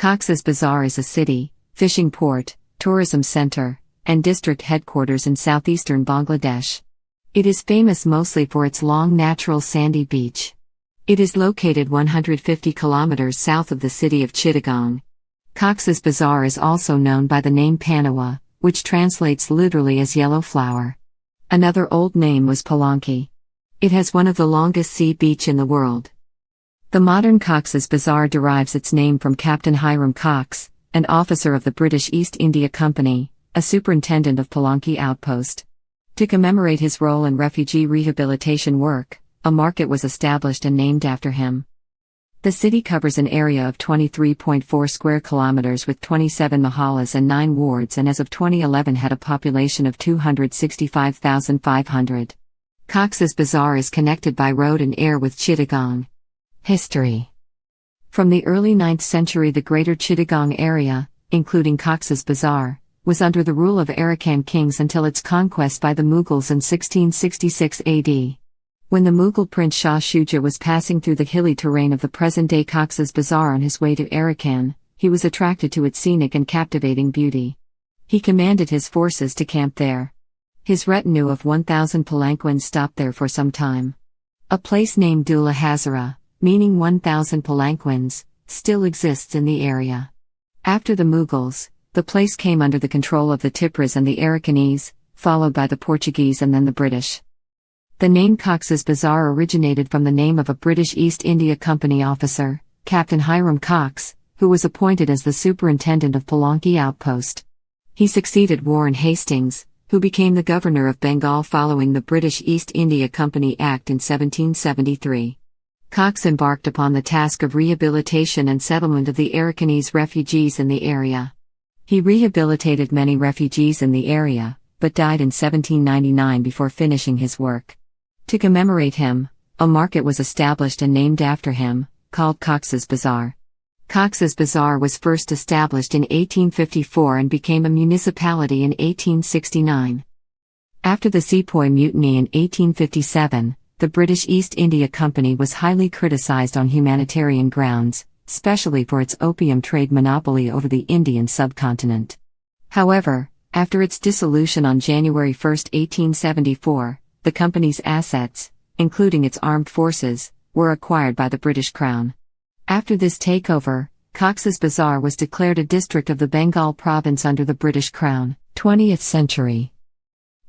Cox's Bazar is a city, fishing port, tourism center, and district headquarters in southeastern Bangladesh. It is famous mostly for its long natural sandy beach. It is located 150 kilometers south of the city of Chittagong. Cox's Bazar is also known by the name Panawa, which translates literally as yellow flower. Another old name was Palanki. It has one of the longest sea beach in the world. The modern Cox's Bazar derives its name from Captain Hiram Cox, an officer of the British East India Company, a superintendent of Palanki outpost. To commemorate his role in refugee rehabilitation work, a market was established and named after him. The city covers an area of 23.4 square kilometers with 27 mahallas and 9 wards, and as of 2011 had a population of 265,500. Cox's Bazar is connected by road and air with Chittagong. History. From the early 9th century, the greater Chittagong area, including Cox's Bazar, was under the rule of Arakan kings until its conquest by the Mughals in 1666 AD. When the Mughal prince Shah Shuja was passing through the hilly terrain of the present-day Cox's Bazar on his way to Arakan, he was attracted to its scenic and captivating beauty. He commanded his forces to camp there. His retinue of 1,000 palanquins stopped there for some time. A place named Dula Hazara, meaning 1,000 palanquins, still exists in the area. After the Mughals, the place came under the control of the Tipras and the Arakanese, followed by the Portuguese and then the British. The name Cox's Bazar originated from the name of a British East India Company officer, Captain Hiram Cox, who was appointed as the superintendent of Palanki outpost. He succeeded Warren Hastings, who became the governor of Bengal following the British East India Company Act in 1773. Cox embarked upon the task of rehabilitation and settlement of the Arakanese refugees in the area. He rehabilitated many refugees in the area, but died in 1799 before finishing his work. To commemorate him, a market was established and named after him, called Cox's Bazar. Cox's Bazar was first established in 1854 and became a municipality in 1869. After the Sepoy Mutiny in 1857, the British East India Company was highly criticized on humanitarian grounds, especially for its opium trade monopoly over the Indian subcontinent. However, after its dissolution on January 1, 1874, the company's assets, including its armed forces, were acquired by the British Crown. After this takeover, Cox's Bazar was declared a district of the Bengal province under the British Crown. 20th century.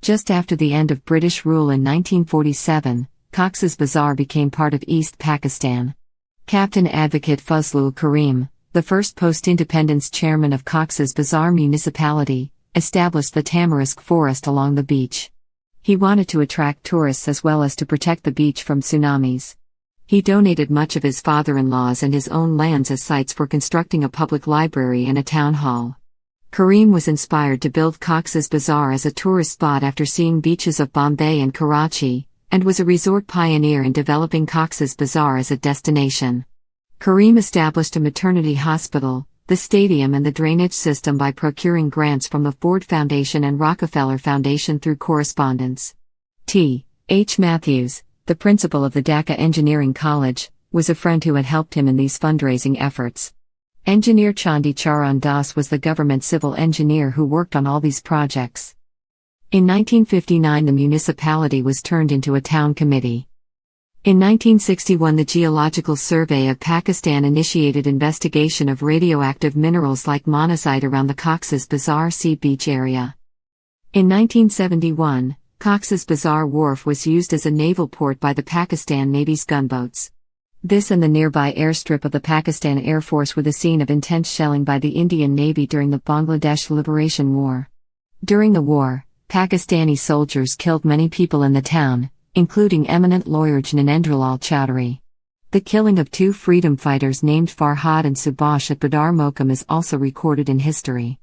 Just after the end of British rule in 1947, Cox's Bazar became part of East Pakistan. Captain Advocate Fazlul Karim, the first post-independence chairman of Cox's Bazar municipality, established the tamarisk forest along the beach. He wanted to attract tourists as well as to protect the beach from tsunamis. He donated much of his father-in-law's and his own lands as sites for constructing a public library and a town hall. Karim was inspired to build Cox's Bazar as a tourist spot after seeing beaches of Bombay and Karachi, and was a resort pioneer in developing Cox's Bazar as a destination. Karim established a maternity hospital, the stadium and the drainage system by procuring grants from the Ford Foundation and Rockefeller Foundation through correspondence. T. H. Matthews, the principal of the Dhaka Engineering College, was a friend who had helped him in these fundraising efforts. Engineer Chandi Charan Das was the government civil engineer who worked on all these projects. In 1959 the municipality was turned into a town committee. In 1961 the Geological Survey of Pakistan initiated investigation of radioactive minerals like monazite around the Cox's Bazar Sea Beach area. In 1971, Cox's Bazar Wharf was used as a naval port by the Pakistan Navy's gunboats. This and the nearby airstrip of the Pakistan Air Force were the scene of intense shelling by the Indian Navy during the Bangladesh Liberation War. During the war, Pakistani soldiers killed many people in the town, including eminent lawyer Jnanendralal Chowdhury. The killing of 2 freedom fighters named Farhad and Subhash at Badar Mokum is also recorded in history.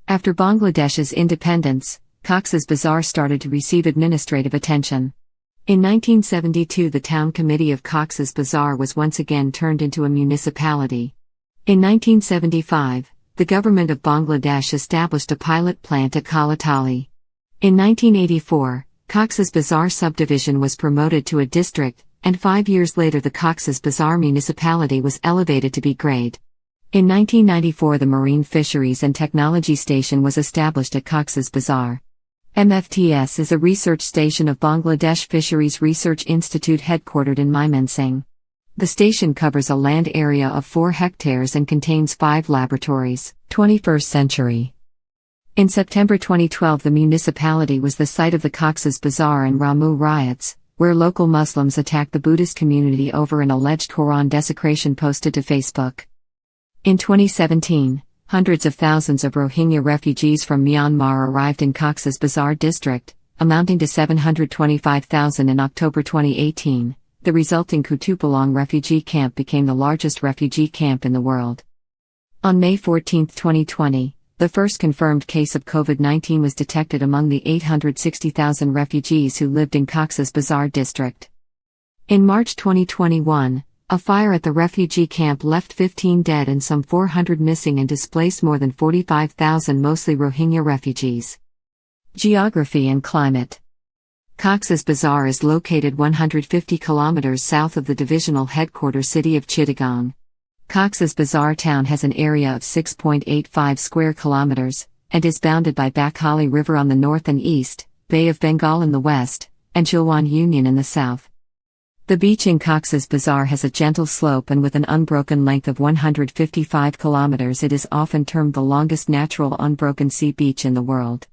After Bangladesh's independence, Cox's Bazar started to receive administrative attention. In 1972 the town committee of Cox's Bazar was once again turned into a municipality. In 1975, the government of Bangladesh established a pilot plant at Kalatali. In 1984, Cox's Bazar subdivision was promoted to a district, and 5 years later the Cox's Bazar municipality was elevated to B grade. In 1994, the Marine Fisheries and Technology Station was established at Cox's Bazar. MFTS is a research station of Bangladesh Fisheries Research Institute headquartered in Mymensingh. The station covers a land area of 4 hectares and contains 5 laboratories. 21st century. In September 2012, the municipality was the site of the Cox's Bazar and Ramu riots, where local Muslims attacked the Buddhist community over an alleged Quran desecration posted to Facebook. In 2017, hundreds of thousands of Rohingya refugees from Myanmar arrived in Cox's Bazar district, amounting to 725,000 in October 2018. The resulting Kutupalong refugee camp became the largest refugee camp in the world. On May 14, 2020, the first confirmed case of COVID-19 was detected among the 860,000 refugees who lived in Cox's Bazar district. In March 2021, a fire at the refugee camp left 15 dead and some 400 missing and displaced more than 45,000 mostly Rohingya refugees. Geography and climate. Cox's Bazar is located 150 kilometers south of the divisional headquarters city of Chittagong. Cox's Bazar town has an area of 6.85 square kilometers, and is bounded by Bakhali River on the north and east, Bay of Bengal in the west, and Chilwan Union in the south. The beach in Cox's Bazar has a gentle slope, and with an unbroken length of 155 kilometers it is often termed the longest natural unbroken sea beach in the world.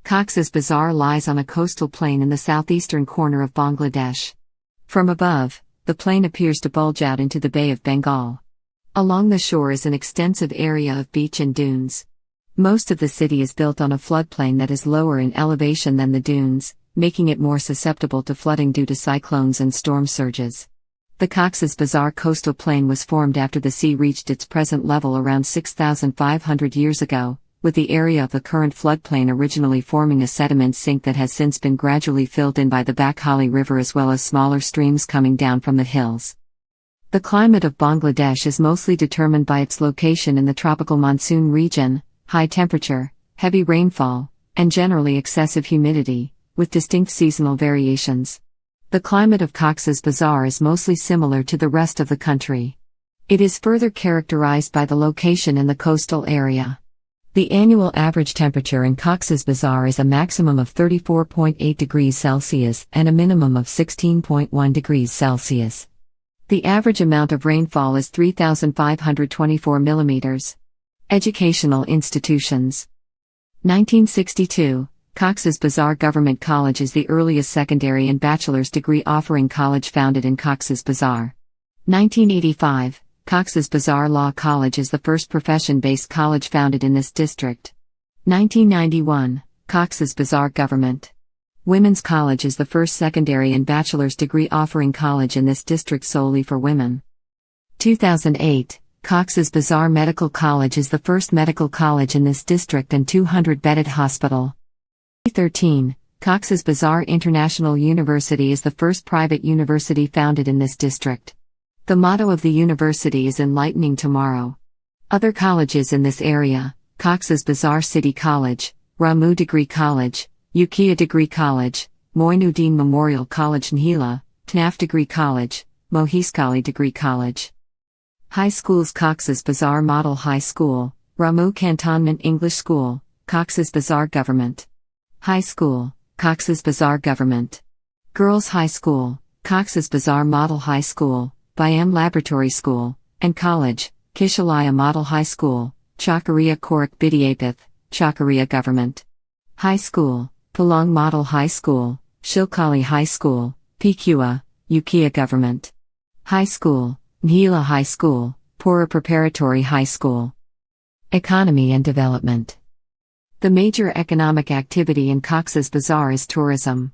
Cox's Bazar lies on a coastal plain in the southeastern corner of Bangladesh. From above, the plain appears to bulge out into the Bay of Bengal. Along the shore is an extensive area of beach and dunes. Most of the city is built on a floodplain that is lower in elevation than the dunes, making it more susceptible to flooding due to cyclones and storm surges. The Cox's Bazar coastal plain was formed after the sea reached its present level around 6,500 years ago, with the area of the current floodplain originally forming a sediment sink that has since been gradually filled in by the Bakhali River as well as smaller streams coming down from the hills. The climate of Bangladesh is mostly determined by its location in the tropical monsoon region, high temperature, heavy rainfall, and generally excessive humidity, with distinct seasonal variations. The climate of Cox's Bazar is mostly similar to the rest of the country. It is further characterized by the location in the coastal area. The annual average temperature in Cox's Bazar is a maximum of 34.8 degrees Celsius and a minimum of 16.1 degrees Celsius. The average amount of rainfall is 3,524 millimeters. Educational institutions. 1962. Cox's Bazar Government College is the earliest secondary and bachelor's degree offering college founded in Cox's Bazar. 1985. Cox's Bazar Law College is the first profession-based college founded in this district. 1991. Cox's Bazar Government Women's College is the first secondary and bachelor's degree offering college in this district solely for women. 2008. Cox's Bazar Medical College is the first medical college in this district and 200-bedded hospital. 2013. Cox's Bazar International University is the first private university founded in this district. The motto of the university is Enlightening Tomorrow. Other colleges in this area: Cox's Bazar City College, Ramu Degree College, Ukiah Degree College, Moinuddin Memorial College Nhila, Tnaf Degree College, Mohiskali Degree College. High schools: Cox's Bazar Model High School, Ramu Cantonment English School, Cox's Bazar Government High School, Cox's Bazar Government Girls High School, Cox's Bazar Model High School, Byam Laboratory School, and College, Kishalaya Model High School, Chakaria Korak Bidyapith, Chakaria Government High School, Palong Model High School, Shilkali High School, Pikua, Ukiah Government High School, Nhila High School, Pura Preparatory High School. Economy and Development. The major economic activity in Cox's Bazar is tourism.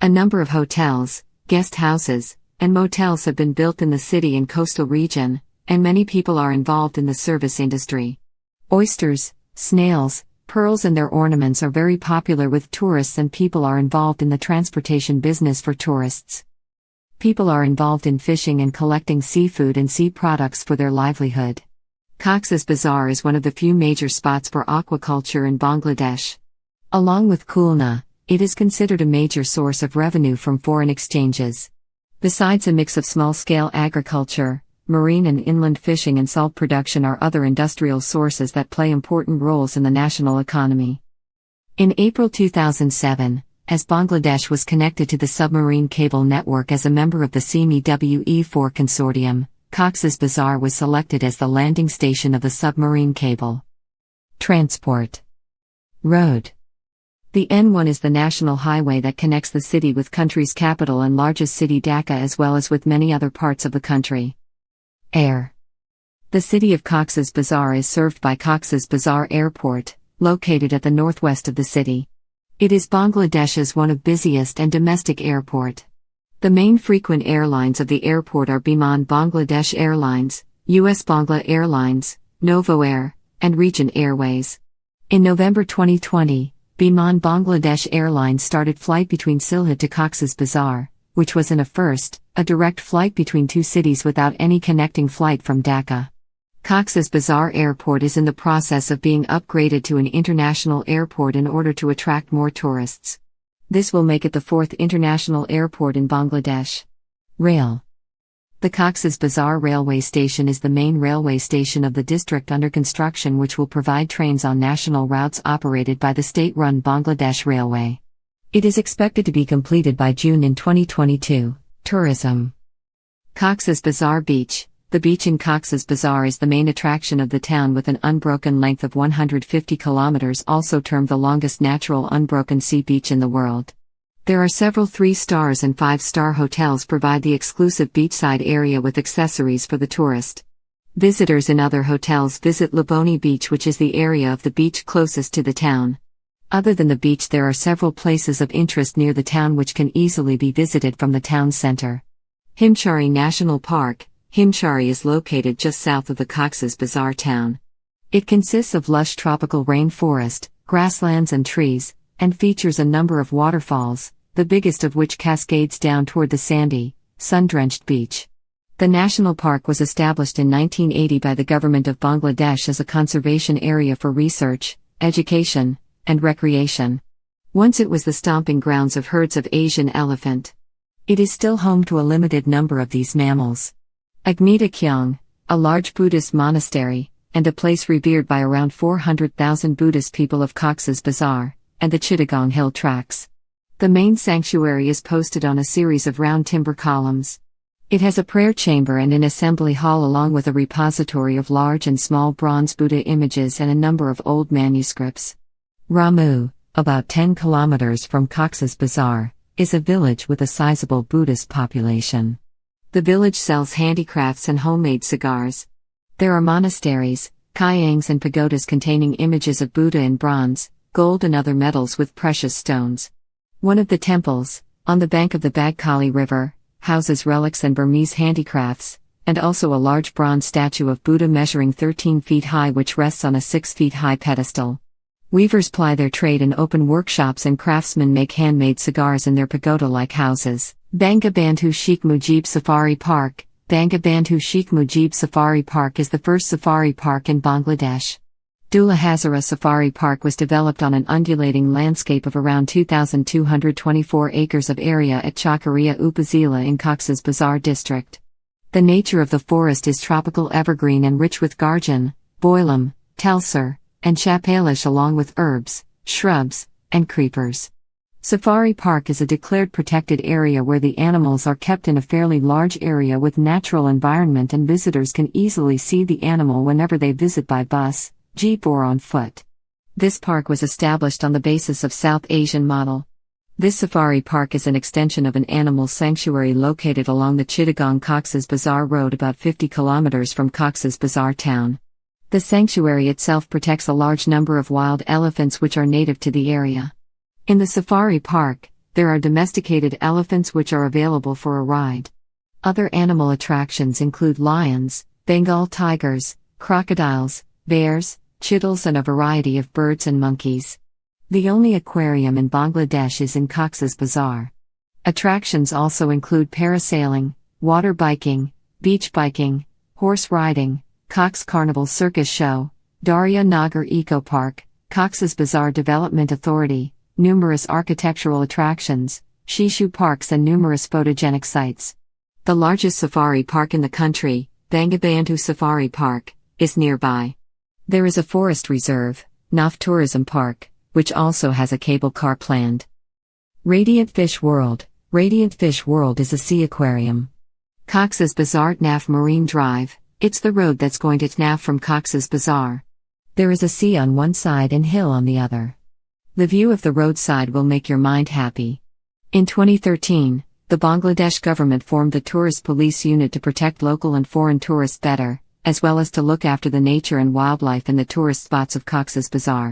A number of hotels, guest houses, and motels have been built in the city and coastal region, and many people are involved in the service industry. Oysters, snails, pearls and their ornaments are very popular with tourists, and people are involved in the transportation business for tourists. People are involved in fishing and collecting seafood and sea products for their livelihood. Cox's Bazar is one of the few major spots for aquaculture in Bangladesh. Along with Khulna, it is considered a major source of revenue from foreign exchanges. Besides a mix of small-scale agriculture, marine and inland fishing and salt production are other industrial sources that play important roles in the national economy. In April 2007, as Bangladesh was connected to the submarine cable network as a member of the CME-WE4 consortium, Cox's Bazar was selected as the landing station of the submarine cable. Transport. Road. The N1 is the national highway that connects the city with country's capital and largest city Dhaka as well as with many other parts of the country. Air. The city of Cox's Bazar is served by Cox's Bazar Airport, located at the northwest of the city. It is Bangladesh's one of busiest and domestic airport. The main frequent airlines of the airport are Biman Bangladesh Airlines, US Bangla Airlines, Novo Air, and Regent Airways. In November 2020, Biman Bangladesh Airlines started flight between Sylhet to Cox's Bazar, which was a direct flight between two cities without any connecting flight from Dhaka. Cox's Bazar Airport is in the process of being upgraded to an international airport in order to attract more tourists. This will make it the fourth international airport in Bangladesh. Rail. The Cox's Bazar railway station is the main railway station of the district under construction, which will provide trains on national routes operated by the state-run Bangladesh Railway. It is expected to be completed by June in 2022. Tourism. Cox's Bazar Beach. The beach in Cox's Bazar is the main attraction of the town with an unbroken length of 150 kilometers, also termed the longest natural unbroken sea beach in the world. There are several 3-star and 5-star hotels provide the exclusive beachside area with accessories for the tourist. Visitors in other hotels visit Laboni Beach, which is the area of the beach closest to the town. Other than the beach, there are several places of interest near the town which can easily be visited from the town center. Himchari National Park. Himchari is located just south of the Cox's Bazar town. It consists of lush tropical rainforest, grasslands and trees, and features a number of waterfalls, the biggest of which cascades down toward the sandy, sun-drenched beach. The national park was established in 1980 by the government of Bangladesh as a conservation area for research, education, and recreation. Once it was the stomping grounds of herds of Asian elephant. It is still home to a limited number of these mammals. Agmita Kyong, a large Buddhist monastery, and a place revered by around 400,000 Buddhist people of Cox's Bazar, and the Chittagong Hill Tracts. The main sanctuary is posted on a series of round timber columns. It has a prayer chamber and an assembly hall along with a repository of large and small bronze Buddha images and a number of old manuscripts. Ramu, about 10 kilometers from Cox's Bazar, is a village with a sizable Buddhist population. The village sells handicrafts and homemade cigars. There are monasteries, kyangs and pagodas containing images of Buddha in bronze, gold and other metals with precious stones. One of the temples, on the bank of the Bagkali River, houses relics and Burmese handicrafts, and also a large bronze statue of Buddha measuring 13 feet high which rests on a 6 feet high pedestal. Weavers ply their trade in open workshops and craftsmen make handmade cigars in their pagoda-like houses. Bangabandhu Sheikh Mujib Safari Park. Bangabandhu Sheikh Mujib Safari Park is the first safari park in Bangladesh. Dula Hazara Safari Park was developed on an undulating landscape of around 2,224 acres of area at Chakaria Upazila in Cox's Bazar district. The nature of the forest is tropical evergreen and rich with garjan, boilam, telsar, and chapalish along with herbs, shrubs, and creepers. Safari Park is a declared protected area where the animals are kept in a fairly large area with natural environment, and visitors can easily see the animal whenever they visit by bus, jeep or on foot. This park was established on the basis of South Asian model. This safari park is an extension of an animal sanctuary located along the Chittagong Cox's Bazar Road about 50 kilometers from Cox's Bazar town. The sanctuary itself protects a large number of wild elephants which are native to the area. In the safari park, there are domesticated elephants which are available for a ride. Other animal attractions include lions, Bengal tigers, crocodiles, bears, chittals and a variety of birds and monkeys. The only aquarium in Bangladesh is in Cox's Bazar. Attractions also include parasailing, water biking, beach biking, horse riding, Cox Carnival Circus Show, Darya Nagar Eco Park, Cox's Bazar Development Authority, numerous architectural attractions, Shishu parks and numerous photogenic sites. The largest safari park in the country, Bangabantu Safari Park, is nearby. There is a forest reserve, Naf Tourism Park, which also has a cable car planned. Radiant Fish World. Radiant Fish World is a sea aquarium. Cox's Bazar Naf Marine Drive, it's the road that's going to Naf from Cox's Bazar. There is a sea on one side and hill on the other. The view of the roadside will make your mind happy. In 2013, the Bangladesh government formed the Tourist Police Unit to protect local and foreign tourists better, as well as to look after the nature and wildlife in the tourist spots of Cox's Bazar.